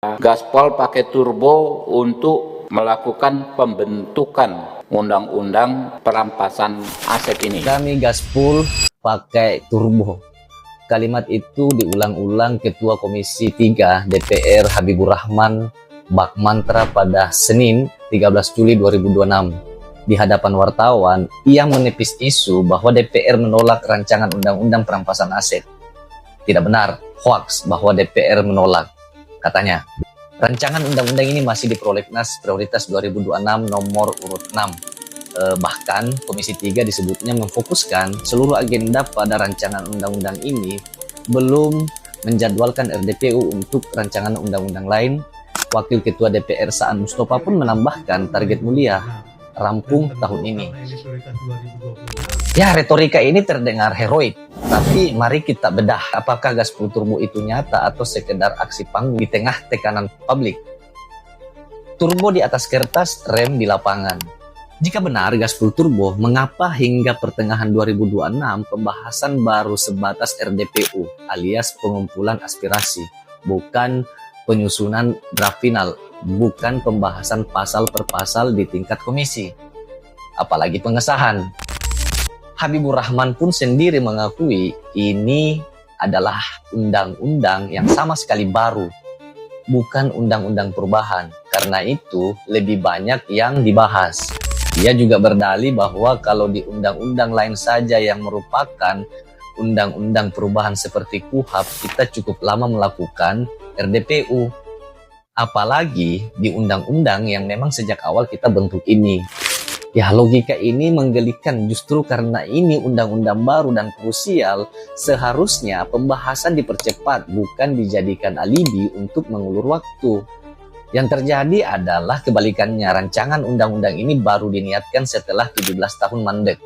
Gaspol pakai turbo untuk melakukan pembentukan undang-undang perampasan aset ini. Kami gaspol pakai turbo. Kalimat itu diulang-ulang Ketua Komisi 3 DPR Habibur Rahman bak mantra pada Senin 13 Juli 2026. Di hadapan wartawan, ia menepis isu bahwa DPR menolak rancangan undang-undang perampasan aset. Tidak benar, hoaks bahwa DPR menolak. Katanya, rancangan undang-undang ini masih di prolegnas prioritas 2026 nomor urut 6. Bahkan Komisi 3 disebutnya memfokuskan seluruh agenda pada rancangan undang-undang ini, belum menjadwalkan RDPU untuk rancangan undang-undang lain. Wakil Ketua DPR Saan Mustafa pun menambahkan target mulia rampung tahun ini. Ya, retorika ini terdengar heroik, tapi mari kita bedah apakah gaspol turbo itu nyata atau sekedar aksi panggung di tengah tekanan publik. Turbo di atas kertas, rem di lapangan. Jika benar gaspol turbo, mengapa hingga pertengahan 2026 pembahasan baru sebatas RDPU alias pengumpulan aspirasi, bukan penyusunan draft final, bukan pembahasan pasal per pasal di tingkat komisi, apalagi pengesahan. Habibur Rahman pun sendiri mengakui ini adalah undang-undang yang sama sekali baru, bukan undang-undang perubahan. Karena itu lebih banyak yang dibahas. Ia juga berdalih bahwa kalau di undang-undang lain saja yang merupakan undang-undang perubahan seperti KUHP, kita cukup lama melakukan RDPU. Apalagi di undang-undang yang memang sejak awal kita bentuk ini. Ya, logika ini menggelikan justru karena ini undang-undang baru dan krusial, seharusnya pembahasan dipercepat, bukan dijadikan alibi untuk mengulur waktu. Yang terjadi adalah kebalikannya, rancangan undang-undang ini baru diniatkan setelah 17 tahun mandek.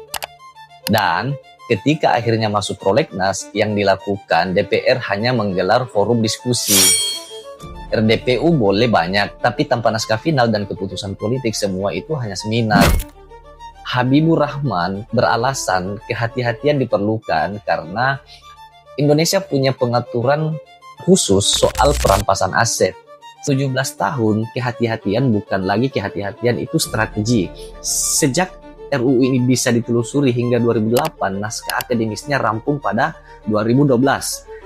Dan ketika akhirnya masuk prolegnas, yang dilakukan DPR hanya menggelar forum diskusi. RDPU boleh banyak, tapi tanpa naskah final dan keputusan politik, semua itu hanya seminar. Habibur Rahman beralasan kehati-hatian diperlukan karena Indonesia punya pengaturan khusus soal perampasan aset. 17 tahun kehati-hatian bukan lagi kehati-hatian, itu strategi. Sejak RUU ini bisa ditelusuri hingga 2008, naskah akademisnya rampung pada 2012.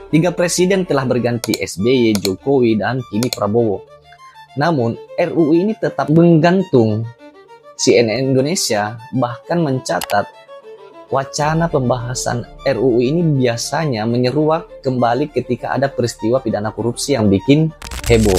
3 presiden telah berganti, SBY, Jokowi, dan kini Prabowo. Namun, RUU ini tetap menggantung. CNN Indonesia bahkan mencatat wacana pembahasan RUU ini biasanya menyeruak kembali ketika ada peristiwa pidana korupsi yang bikin heboh.